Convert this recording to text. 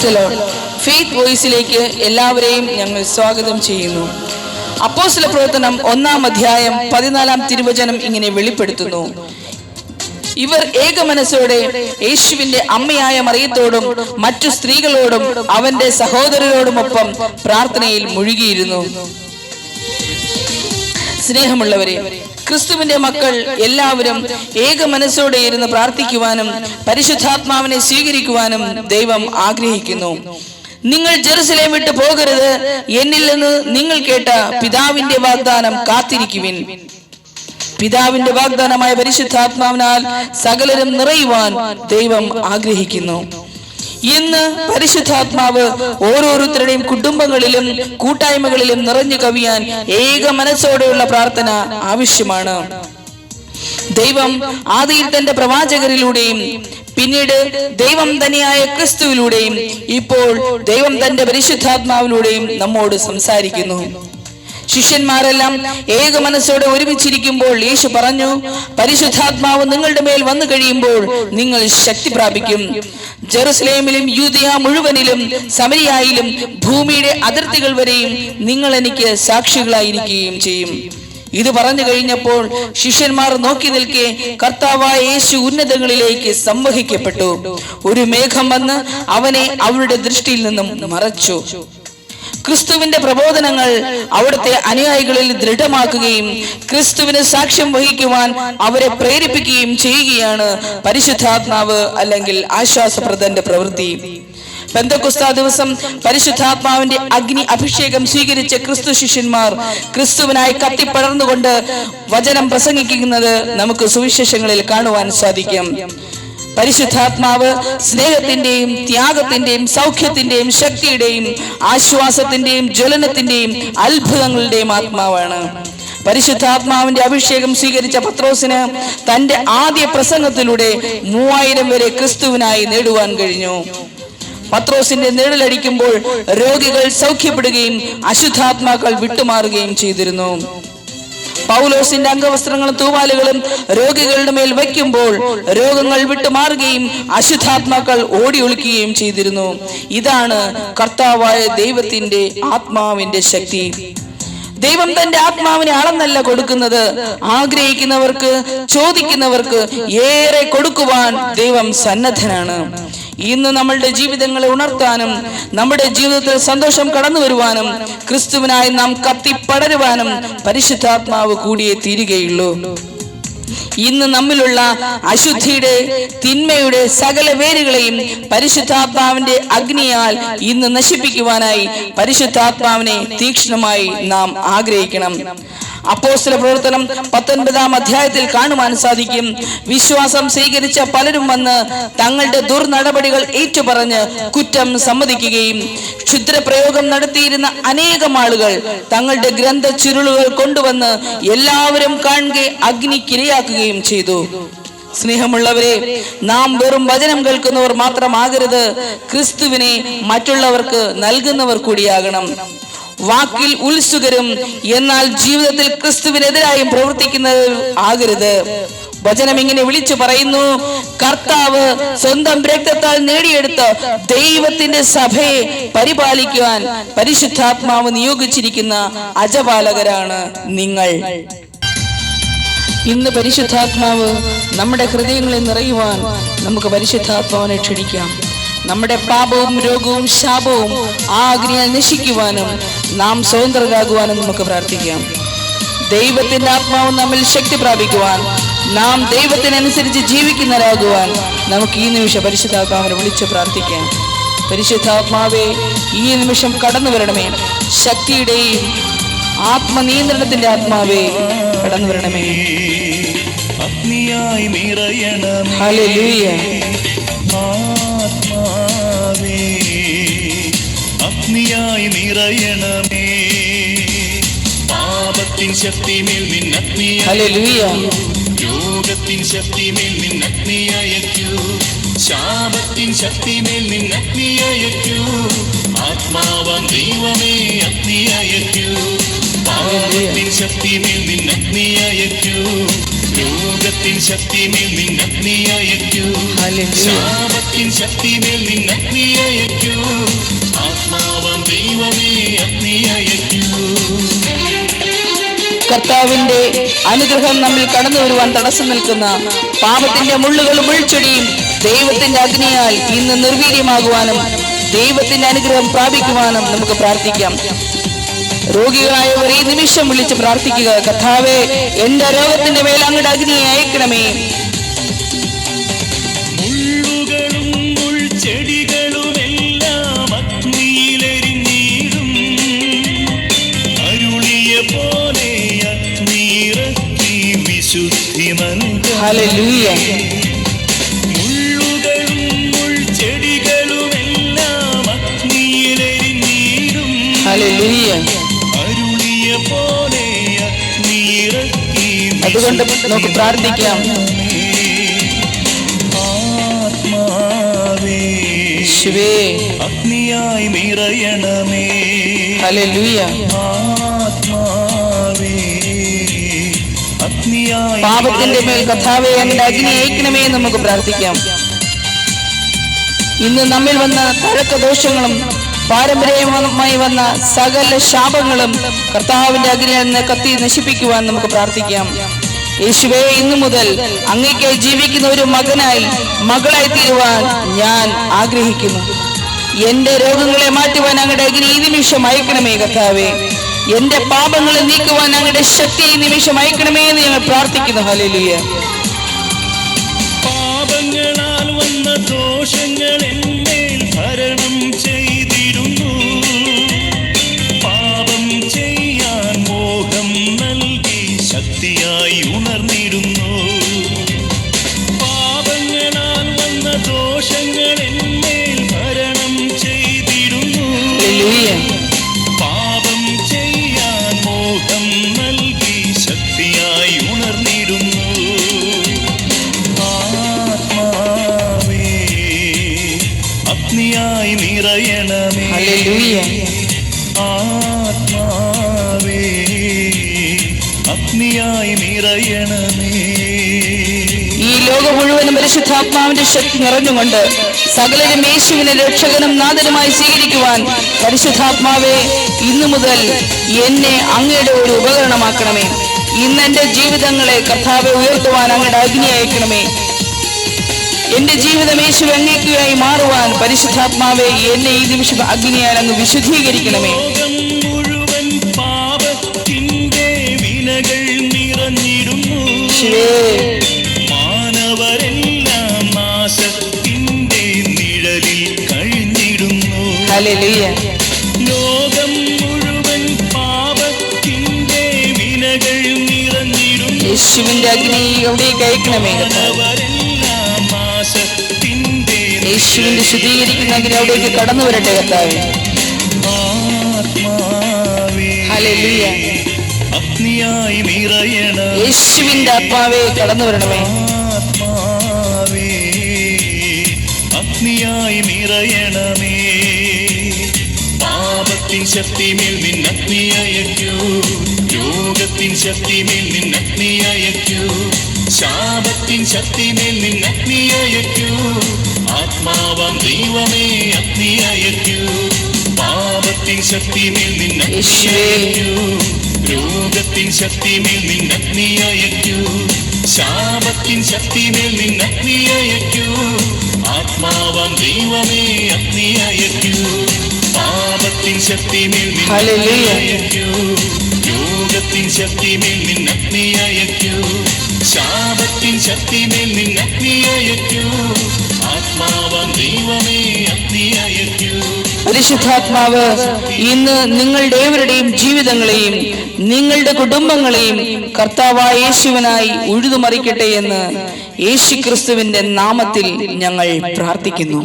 Praise the Lord. Faith വോയിസിലേക്ക് എല്ലാവരെയും ഞങ്ങൾ സ്വാഗതം ചെയ്യുന്നു. അപ്പോസ്തല പ്രവർത്തനം 1-ാം അധ്യായം 14-ാം തിരുവചനം ഇങ്ങനെ വെളിപ്പെടുത്തുന്നു: ഇവർ ഏകമനസ്സോടെ യേശുവിന്റെ അമ്മയായ മറിയത്തോടും മറ്റു സ്ത്രീകളോടും അവന്റെ സഹോദരരോടുമൊപ്പം പ്രാർത്ഥനയിൽ മുഴുകിയിരുന്നു. സ്നേഹമുള്ളവരെ, ക്രിസ്തുവിന്റെ മക്കൾ എല്ലാവരും ഏക മനസ്സോടെ ഇരുന്ന് പ്രാർത്ഥിക്കുവാനും പരിശുദ്ധാത്മാവിനെ സ്വീകരിക്കുവാനും ദൈവം ആഗ്രഹിക്കുന്നു. നിങ്ങൾ ജെറുസലേം വിട്ടു പോകരുത്, എന്നിൽ നിന്ന് നിങ്ങൾ കേട്ട പിതാവിന്റെ വാഗ്ദാനം കാത്തിരിക്കുവിൻ. പിതാവിന്റെ വാഗ്ദാനമായ പരിശുദ്ധാത്മാവിനാൽ സകലരും നിറയുവാൻ ദൈവം ആഗ്രഹിക്കുന്നു. ഇന്ന് പരിശുദ്ധാത്മാവ് ഓരോരുത്തരുടെയും കുടുംബങ്ങളിലും കൂട്ടായ്മകളിലും നിറഞ്ഞു കവിയാൻ ഏക മനസ്സോടെയുള്ള പ്രാർത്ഥന ആവശ്യമാണ്. ദൈവം ആദിയിൽ തന്റെ പ്രവാചകരിലൂടെയും പിന്നീട് ദൈവം തന്നെയായ ക്രിസ്തുവിലൂടെയും ഇപ്പോൾ ദൈവം തന്റെ പരിശുദ്ധാത്മാവിലൂടെയും നമ്മോട് സംസാരിക്കുന്നു. ശിഷ്യന്മാരെല്ലാം ഏക മനസ്സോടെ ഒരുമിച്ചിരിക്കുമ്പോൾ യേശു പറഞ്ഞു, പരിശുദ്ധാത്മാവ് നിങ്ങളുടെ മേൽ വന്നു കഴിയുമ്പോൾ നിങ്ങൾ ശക്തി പ്രാപിക്കും. ജെറുസലേമിലും യൂദയ മുഴുവനിലും സമരിയായിലും ഭൂമിയുടെ അതിർത്തികൾ വരെയും നിങ്ങൾ എനിക്ക് സാക്ഷികളായിരിക്കുകയും ചെയ്യും. ഇത് പറഞ്ഞു കഴിഞ്ഞപ്പോൾ ശിഷ്യന്മാർ നോക്കി നിൽക്കെ കർത്താവായ യേശു ഉന്നതങ്ങളിലേക്ക് സംവഹിക്കപ്പെട്ടു. ഒരു മേഘം വന്ന് അവനെ അവരുടെ ദൃഷ്ടിയിൽ നിന്നും മറച്ചു. ക്രിസ്തുവിന്റെ പ്രബോധനങ്ങൾ അവിടുത്തെ അനുയായികളിൽ ദൃഢമാക്കുകയും ക്രിസ്തുവിന് സാക്ഷ്യം വഹിക്കുവാൻ അവരെ പ്രേരിപ്പിക്കുകയും ചെയ്യുകയാണ് പരിശുദ്ധാത്മാവ് അല്ലെങ്കിൽ ആശ്വാസപ്രദന്റെ പ്രവൃത്തി. പെന്തക്കോസ്താ ദിവസം പരിശുദ്ധാത്മാവിന്റെ അഗ്നി അഭിഷേകം സ്വീകരിച്ച ക്രിസ്തു ശിഷ്യന്മാർ ക്രിസ്തുവിനായി കത്തിപ്പടർന്നുകൊണ്ട് വചനം പ്രസംഗിക്കുന്നത് നമുക്ക് സുവിശേഷങ്ങളിൽ കാണുവാൻ സാധിക്കും. പരിശുദ്ധാത്മാവ് സ്നേഹത്തിന്റെയും ത്യാഗത്തിന്റെയും സൗഖ്യത്തിന്റെയും ശക്തിയുടെയും ആശ്വാസത്തിന്റെയും ജ്വലനത്തിന്റെയും അത്ഭുതങ്ങളുടെയും ആത്മാവാണ്. പരിശുദ്ധാത്മാവിന്റെ അഭിഷേകം സ്വീകരിച്ച പത്രോസിന് തന്റെ ആദ്യ പ്രസംഗത്തിലൂടെ 3000 വരെ ക്രിസ്തുവിനായി നേടുവാൻ കഴിഞ്ഞു. പത്രോസിന്റെ നിഴലടിക്കുമ്പോൾ രോഗികൾ സൗഖ്യപ്പെടുകയും അശുദ്ധാത്മാക്കൾ വിട്ടുമാറുകയും ചെയ്തിരുന്നു. പൗലോസിന്റെ അംഗവസ്ത്രങ്ങളും തൂവാലുകളും രോഗികളുടെ മേൽ വയ്ക്കുമ്പോൾ രോഗങ്ങൾ വിട്ടുമാറുകയും അശുദ്ധാത്മാക്കൾ ഓടി ഒളിക്കുകയും ചെയ്തിരുന്നു. ഇതാണ് കർത്താവായ ദൈവത്തിന്റെ ആത്മാവിന്റെ ശക്തി. ദൈവം തന്റെ ആത്മാവിനെ അളന്നല്ല കൊടുക്കുന്നത്, ആഗ്രഹിക്കുന്നവർക്ക് ചോദിക്കുന്നവർക്ക് ഏറെ കൊടുക്കുവാൻ ദൈവം സന്നദ്ധനാണ്. ഇന്ന് നമ്മളുടെ ജീവിതങ്ങളെ ഉണർത്താനും നമ്മുടെ ജീവിതത്തിൽ സന്തോഷം കടന്നു വരുവാനും ക്രിസ്തുവിനായി നാം കത്തിപ്പടരുവാനും പരിശുദ്ധാത്മാവ് കൂടിയേ തീരുകയുള്ളൂ. ഇന്ന് നമ്മിലുള്ള അശുദ്ധിയുടെ തിന്മയുടെ സകല വേരുകളെയും പരിശുദ്ധാത്മാവിന്റെ അഗ്നിയാൽ ഇന്ന് നശിപ്പിക്കുവാനായി പരിശുദ്ധാത്മാവിനെ തീക്ഷ്ണമായി നാം ആഗ്രഹിക്കണം. അപ്പോസ്തല പ്രവർത്തനം 19-ാം അധ്യായത്തിൽ കാണുവാൻ സാധിക്കും. വിശ്വാസം സ്വീകരിച്ച പലരും വന്ന് തങ്ങളുടെ ദുർനടപടികൾ ഏറ്റുപറഞ്ഞ് കുറ്റം സമ്മതിക്കുകയും ക്ഷുദ്രപ്രയോഗം നടത്തിയിരുന്ന അനേകം ആളുകൾ തങ്ങളുടെ ഗ്രന്ഥ ചുരുളുകൾ കൊണ്ടുവന്ന് എല്ലാവരും കാണുകെ അഗ്നിക്കിരയാക്കുകയും ചെയ്തു. സ്നേഹമുള്ളവരെ, നാം വെറും വചനം കേൾക്കുന്നവർ മാത്രമാകരുത്, ക്രിസ്തുവിനെ മറ്റുള്ളവർക്ക് നൽകുന്നവർ കൂടിയാകണം. വാക്കിൽ ഉത്സുകരും എന്നാൽ ജീവിതത്തിൽ ക്രിസ്തുവിനെതിരായും പ്രവർത്തിക്കുന്നവർ ആകരുത്. വചനം ഇങ്ങനെ വിളിച്ചു പറയുന്നു: കർത്താവ് സ്വന്തം രക്തത്താൽ നേടിയെടുത്ത ദൈവത്തിന്റെ സഭയെ പരിപാലിക്കുവാൻ പരിശുദ്ധാത്മാവ് നിയോഗിച്ചിരിക്കുന്ന അജപാലകരാണ് നിങ്ങൾ. ഇന്ന് പരിശുദ്ധാത്മാവ് നമ്മുടെ ഹൃദയങ്ങളിൽ നിറയുവാൻ നമുക്ക് പരിശുദ്ധാത്മാവിനെ ക്ഷണിക്കാം. നമ്മുടെ പാപവും രോഗവും ശാപവും ആ അഗ്നിയാൽ നശിക്കുവാനും നാം സ്വതന്ത്രരാകുവാനും നമുക്ക് പ്രാർത്ഥിക്കാം. ദൈവത്തിന്റെ ആത്മാവ് നമ്മിൽ ശക്തി പ്രാപിക്കുവാൻ, നാം ദൈവത്തിനനുസരിച്ച് ജീവിക്കുന്നവരാകുവാൻ നമുക്ക് ഈ നിമിഷം പരിശുദ്ധാത്മാവിനെ വിളിച്ച് പ്രാർത്ഥിക്കാം. പരിശുദ്ധാത്മാവേ, ഈ നിമിഷം കടന്നു വരണമേ. ശക്തിയുടെയും ആത്മനിയന്ത്രണത്തിന്റെ ആത്മാവേ, കടന്നു വരണമേ. ഹല്ലേലൂയ. അഗ്നിയായി നിറയണമേ. പാപത്തിൻ ശക്തിമേൽ നിന്നഗ്നിയായി, ഹല്ലേലൂയ. രോഗത്തിൻ ശക്തിമേൽ നിന്നഗ്നിയയക്കൂ. ശാപത്തിൻ ശക്തിമേൽ നിന്നഗ്നിയയക്കൂ. ആത്മാവാം ദൈവമേ അഗ്നിയയക്കൂ. പാപത്തിൻ ശക്തിമേൽ നിന്നഗ്നിയയക്കൂ. രോഗത്തിൻ ശക്തിമേൽ നിന്നഗ്നി അയക്കൂ, ശാപത്തിൻ ശക്തിമേൽ നിന്നഗ്നി അയക്കൂ, ആത്മാവാം ദൈവമേ അഗ്നി അയക്കൂ. കർത്താവിന്റെ അനുഗ്രഹം നമ്മിൽ കടന്നു വരുവാൻ തടസ്സം നിൽക്കുന്ന പാപത്തിന്റെ മുള്ളുകളും മുൾച്ചെടിയും ദൈവത്തിന്റെ അഗ്നിയാൽ ഇന്ന് നിർവീര്യമാകുവാനും ദൈവത്തിന്റെ അനുഗ്രഹം പ്രാപിക്കുവാനും നമുക്ക് പ്രാർത്ഥിക്കാം. രോഗികളായവർ ഈ നിമിഷം വിളിച്ച് പ്രാർത്ഥിക്കുക, കർത്താവേ, എന്റെ രോഗത്തിന്റെ മേൽ അങ്ങയുടെ അഗ്നിയെ അയക്കണമേ. മുള്ളുകളും മുൾച്ചെടികളുമെല്ലാം അഗ്നിയിലെരിഞ്ഞിടും, അരുളിയ പോലെ അഗ്നിയിറക്കി വിശുദ്ധി നൽകും. ഹല്ലേലൂയ. മുള്ളുകളും മുൾച്ചെടികളുമെല്ലാം അഗ്നിയിലെരിഞ്ഞിടും, ഹല്ലേലൂയ. അരുളിയ പോലെ അഗ്നിയിറക്കി. അതുകൊണ്ട് നമുക്ക് പ്രാർത്ഥിക്കാം. ആത്മാവേ അഗ്നിയായി നിറയണമേ. ഹല്ലേലൂയ. ആത്മാവേ അഗ്നിയായി. പാപത്തിന്റെ മേൽ കർത്താവേ അങ്ങയുടെ അഗ്നി അയക്കണമേ എന്ന് നമുക്ക് പ്രാർത്ഥിക്കാം. ഇന്ന് നമ്മിൽ വന്ന തഴക്കദോഷങ്ങളും പാരമ്പര്യമായി വന്ന സകല ശാപങ്ങളും കർത്താവിന്റെ അഗ്നിയിൽ നിന്ന് കത്തി നശിപ്പിക്കുവാൻ നമുക്ക് പ്രാർത്ഥിക്കാം. യേശുവേ, ഇന്നു മുതൽ അങ്ങേക്കായി ജീവിക്കുന്ന ഒരു മകനായി മകളായി തീരുവാൻ ഞാൻ ആഗ്രഹിക്കുന്നു. എന്റെ രോഗങ്ങളെ മാറ്റുവാൻ അങ്ങയുടെ അഗ്നി ഈ നിമിഷം അയക്കണമേ കർത്താവേ. എന്റെ പാപങ്ങളെ നീക്കുവാൻ അങ്ങയുടെ ശക്തി ഈ നിമിഷം അയക്കണമേ എന്ന് ഞങ്ങൾ പ്രാർത്ഥിക്കുന്നു. ഹല്ലേലൂയ. പാപങ്ങളാൽ വന്ന ദോഷങ്ങൾ എന്മേൽ ഭരണം ചെയ്തിരുന്നു, പാപം ചെയ്യാൻ മോഹം നൽകി ശക്തിയായി ഉണർന്നിടുന്നു. പാപങ്ങളാൽ വന്ന ദോഷങ്ങൾ എന്മേൽ ഭരണം ചെയ്തിരുന്നു, പാപം ചെയ്യാൻ മോഹം നൽകി ശക്തിയായി ഉണർന്നിടുന്നു. ആത്മാവേ അഗ്നിയായി നിറയണമേ. ഹല്ലേലൂയ. ആത്മാവേ അഗ്നിയായി നിറയണമേ. ഈ ലോകം മുഴുവനും പരിശുദ്ധാത്മാവിന്റെ ശക്തി നിറഞ്ഞുകൊണ്ട് സകലരും യേശുവിനെ രക്ഷകനും നാഥനുമായി സ്വീകരിക്കുവാൻ പരിശുദ്ധാത്മാവേ ഇന്നു മുതൽ എന്നെ അങ്ങയുടെ ഒരു ഉപകരണമാക്കണമേ. ഇന്ന് എന്റെ ജീവിതങ്ങളെ കർത്താവെ ഉയർത്തുവാൻ അങ്ങയുടെ അഗ്നി അയക്കണമേ. എന്റെ ജീവിതം യേശു അങ്ങേക്കായി മാറുവാൻ പരിശുദ്ധാത്മാവെ എന്നെ ഈ നിമിഷം അഗ്നിയാൽ അങ്ങ് വിശുദ്ധീകരിക്കണമേ. ലോകം മുഴുവൻ പാപത്തിന്റെ വിനകൾ നിറഞ്ഞിടുന്നു, മാനവരെല്ലാം നാശത്തിന്റെ നിഴലിൽ കഴിഞ്ഞിടുന്നു. ഹല്ലേലൂയ. ലോകം മുഴുവൻ പാപത്തിന്റെ വിനകൾ നിറഞ്ഞിടുന്നു, യേശുവിന്റെ അഗ്നി അവിടേക്ക് അയക്കണമേ. മാനവരെല്ലാം നാശത്തിന്റെ യേശുവിന്റെ ശുദ്ധീകരിക്കുന്ന അഗ്നി അവിടേക്ക് കടന്നു വരട്ടെ കർത്താവേ. ആത്മാവേ ഹല്ലേലൂയ. അഗ്നിയായി നിറയണമേ. യേശുവിന്റെ ആത്മാവേ കടന്നു വരണമേ. ആത്മാവേ അഗ്നിയായി നിറയണമേ. പാപത്തിൻ ശക്തിമേൽ നിന്നഗ്നി അയക്കൂ, രോഗത്തിൻ ശക്തിമേൽ നിന്നഗ്നി അയക്കൂ, ശാപത്തിൻ ശക്തിമേൽ നിന്നഗ്നി അയക്കൂ, ആത്മാവാം ദൈവമേ അഗ്നി അയക്കൂ. പാപത്തിൻ ശക്തിമേൽ നിന്നഗ്നി അയക്കൂ, രോഗത്തിൻ ശക്തിമേൽ നിന്നഗ്നി അയക്കൂ, ശാപത്തിൻ ശക്തിമേൽ നിന്നഗ്നി അയക്കൂ, ആത്മാവാം ദൈവമേ അഗ്നി അയക്കൂ. പാപത്തിൻ ശക്തിമേൽ നിന്നഗ്നി അയക്കൂ, രോഗത്തിൻ ശക്തിമേൽ നിന്നഗ്നി അയക്കൂ, ശാപത്തിൻ ശക്തിമേൽ നിന്നഗ്നി അയക്കൂ, ആത്മാവാം ദൈവമേ അഗ്നി അയക്കൂ. പരിശുദ്ധാത്മാവ് ഇന്ന് നിങ്ങളുടെ ഏവരുടെയും ജീവിതങ്ങളെയും നിങ്ങളുടെ കുടുംബങ്ങളെയും കർത്താവായ യേശുവിനായി ഉഴുതുമറിക്കട്ടെ എന്ന് യേശുക്രിസ്തുവിന്റെ നാമത്തിൽ ഞങ്ങൾ പ്രാർത്ഥിക്കുന്നു.